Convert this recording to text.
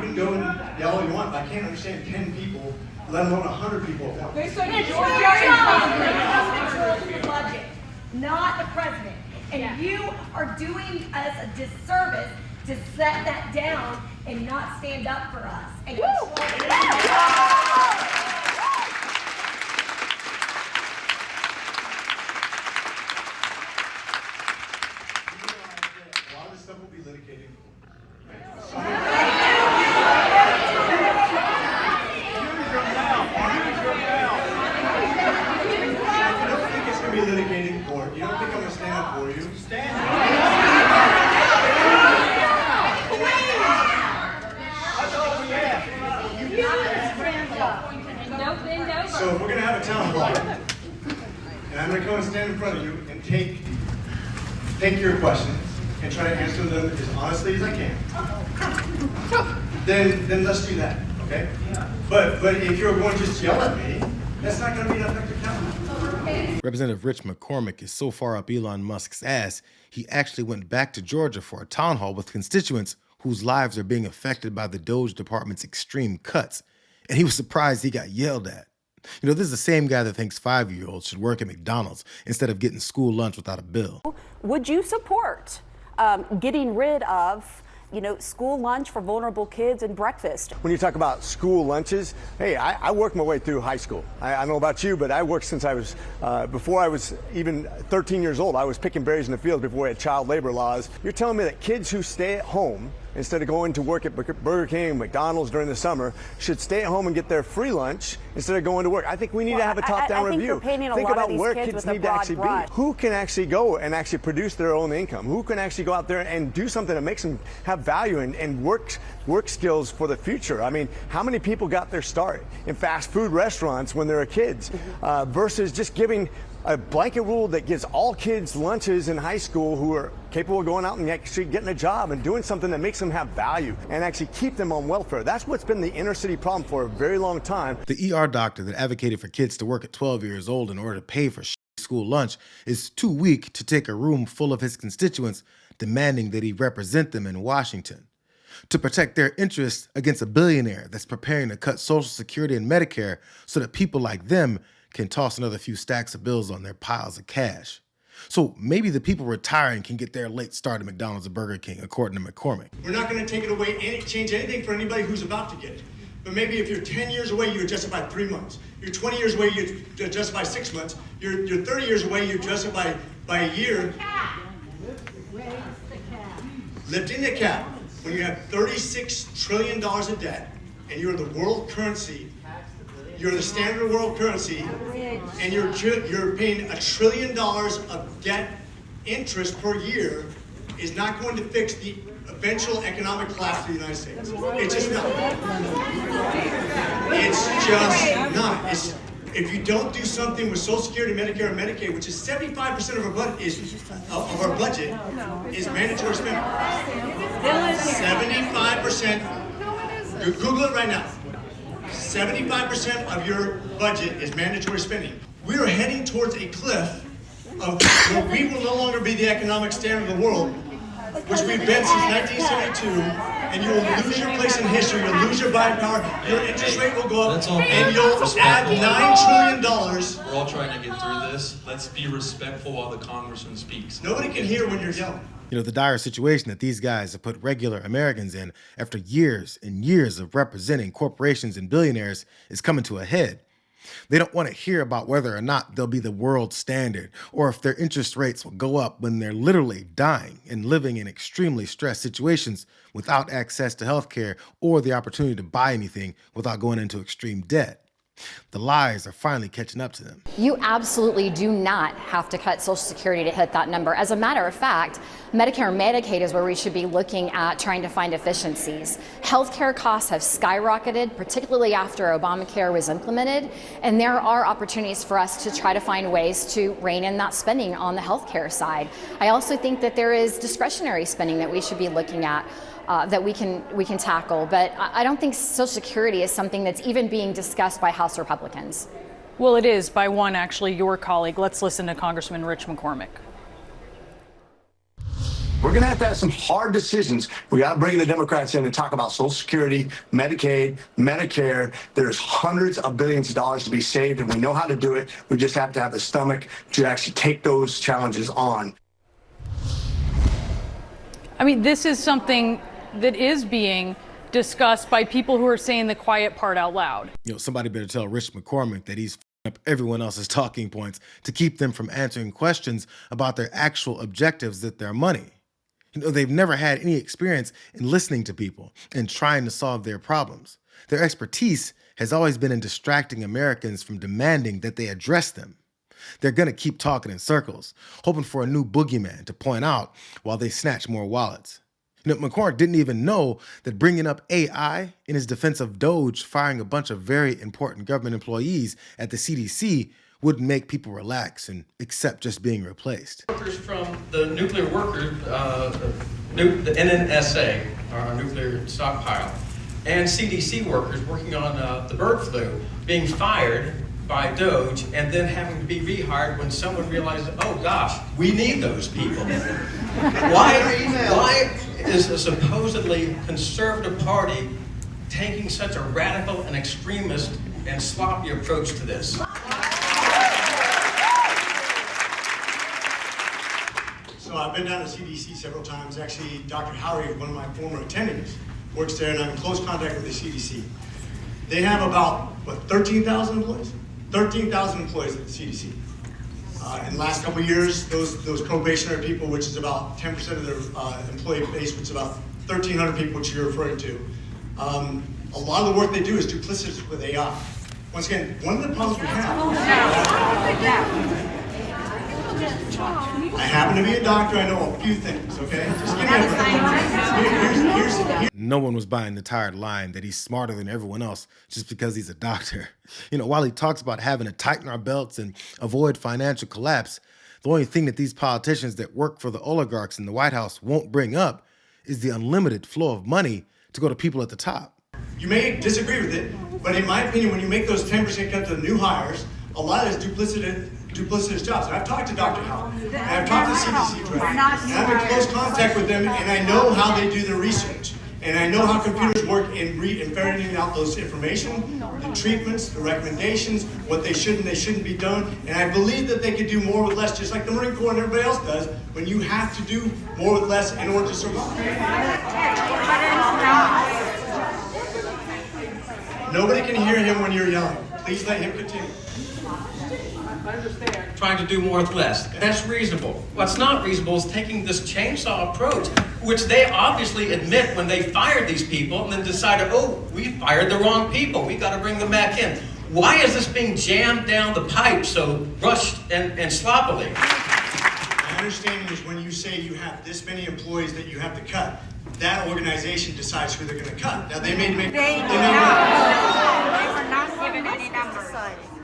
can go and yell all you want, but I can't understand 10 people, let alone 100 people. Okay, so it's your job to control the budget, not the president. And you are doing us a disservice to set that down and not stand up for us. And a lot of this stuff will be litigated. Litigated in court. You don't think I'm going to stand up for you? Stand up! So we're going to have a town hall, and I'm going to come and stand in front of you and take your questions and try to answer them as honestly as I can. Then let's do that, okay? But if you're going to just yell at me, that's not going to be an effective counter. Representative Rich McCormick is so far up Elon Musk's ass, he actually went back to Georgia for a town hall with constituents whose lives are being affected by the DOGE department's extreme cuts. And he was surprised he got yelled at. You know, this is the same guy that thinks 5-year-olds should work at McDonald's instead of getting school lunch without a bill. Would you support getting rid of school lunch for vulnerable kids and breakfast? When you talk about school lunches, hey, I worked my way through high school. I don't know about you, but I worked since I was, before I was even 13 years old. I was picking berries in the field before we had child labor laws. You're telling me that kids who stay at home instead of going to work at Burger King, McDonald's during the summer, should stay at home and get their free lunch instead of going to work? I think we need to have a top-down review. Think about where kids need to actually be. Who can actually go and actually produce their own income? Who can actually go out there and do something that makes them have value and work skills for the future? I mean, how many people got their start in fast food restaurants when they were kids versus just giving a blanket rule that gives all kids lunches in high school who are capable of going out and actually getting a job and doing something that makes them have value and actually keep them on welfare. That's what's been the inner city problem for a very long time. The ER doctor that advocated for kids to work at 12 years old in order to pay for school lunch is too weak to take a room full of his constituents demanding that he represent them in Washington. To protect their interests against a billionaire that's preparing to cut Social Security and Medicare so that people like them can toss another few stacks of bills on their piles of cash. So maybe the people retiring can get their late start at McDonald's or Burger King, according to McCormick. We're not going to take it away and change anything for anybody who's about to get it. But maybe if you're 10 years away, you adjust it by 3 months. You're 20 years away, you adjust it by 6 months. You're 30 years away, you adjust it by a year. Lifting the cap. When you have $36 trillion of debt and you're the world currency, you're the standard world currency, and you're paying $1 trillion of debt interest per year, is not going to fix the eventual economic collapse of the United States. It's just not. It's just not. If you don't do something with Social Security, Medicare, and Medicaid, which is 75% of our budget, is mandatory spending. 75%. Google it right now. 75% of your budget is mandatory spending. We are heading towards a cliff of where we will no longer be the economic standard of the world, which we've been since 1972, and you will lose your place in history, you'll lose your buying power, your interest rate will go up, and you'll add $9 trillion. We're all trying to get through this. Let's be respectful while the congressman speaks. Nobody can hear when you're yelling. You know, the dire situation that these guys have put regular Americans in after years and years of representing corporations and billionaires is coming to a head. They don't want to hear about whether or not they'll be the world standard or if their interest rates will go up when they're literally dying and living in extremely stressed situations without access to healthcare or the opportunity to buy anything without going into extreme debt. The lies are finally catching up to them. You absolutely do not have to cut Social Security to hit that number. As a matter of fact, Medicare and Medicaid is where we should be looking at trying to find efficiencies. Healthcare costs have skyrocketed, particularly after Obamacare was implemented, and there are opportunities for us to try to find ways to rein in that spending on the healthcare side. I also think that there is discretionary spending that we should be looking at. That we can tackle, but I don't think Social Security is something that's even being discussed by House Republicans. Well, it is by one, actually, your colleague. Let's listen to Congressman Rich McCormick. We're going to have some hard decisions. We got to bring the Democrats in and talk about Social Security, Medicaid, Medicare. There's hundreds of billions of dollars to be saved, and we know how to do it. We just have to have the stomach to actually take those challenges on. I mean, this is something that is being discussed by people who are saying the quiet part out loud. Somebody better tell Rich McCormick that he's up everyone else's talking points to keep them from answering questions about their actual objectives with their money. They've never had any experience in listening to people and trying to solve their problems. Their expertise has always been in distracting Americans from demanding that they address them. They're going to keep talking in circles, hoping for a new boogeyman to point out while they snatch more wallets. McCormick didn't even know that bringing up AI in his defense of DOGE firing a bunch of very important government employees at the CDC wouldn't make people relax and accept just being replaced. Workers from the nuclear workers, the NNSA, our nuclear stockpile, and CDC workers working on the bird flu being fired by DOGE and then having to be rehired when someone realizes, oh gosh, we need those people. Why is a supposedly conservative party taking such a radical and extremist and sloppy approach to this? So I've been down to CDC several times. Actually, Dr. Howery, one of my former attendings, works there, and I'm in close contact with the CDC. They have about, 13,000 employees? 13,000 employees at the CDC. In the last couple of years, those probationary people, which is about 10% of their employee base, which is about 1,300 people, which you're referring to, a lot of the work they do is duplicitous with AI. Once again, one of the problems we have. I happen to be a doctor. I know a few things, okay? Just give me a No one was buying the tired line that he's smarter than everyone else just because he's a doctor. While he talks about having to tighten our belts and avoid financial collapse, the only thing that these politicians that work for the oligarchs in the White House won't bring up is the unlimited flow of money to go to people at the top. You may disagree with it, but in my opinion, when you make those 10% cut to the new hires, a lot of it is duplicitous jobs. And I've talked to Dr. Howell, and I've talked to the CDC director, and I'm in close contact with them, and I know how they do their research. And I know how computers work in ferreting out those information, the treatments, the recommendations, what they should and they shouldn't be done. And I believe that they could do more with less, just like the Marine Corps and everybody else does, when you have to do more with less in order to survive. Nobody can hear him when you're yelling. Please let him continue. Trying to do more with less. That's reasonable. What's not reasonable is taking this chainsaw approach, which they obviously admit when they fired these people and then decided, oh, we fired the wrong people. We got to bring them back in. Why is this being jammed down the pipe so rushed and sloppily? My understanding is when you say you have this many employees that you have to cut, that organization decides who they're going to cut. Now they may make. They were not given any numbers.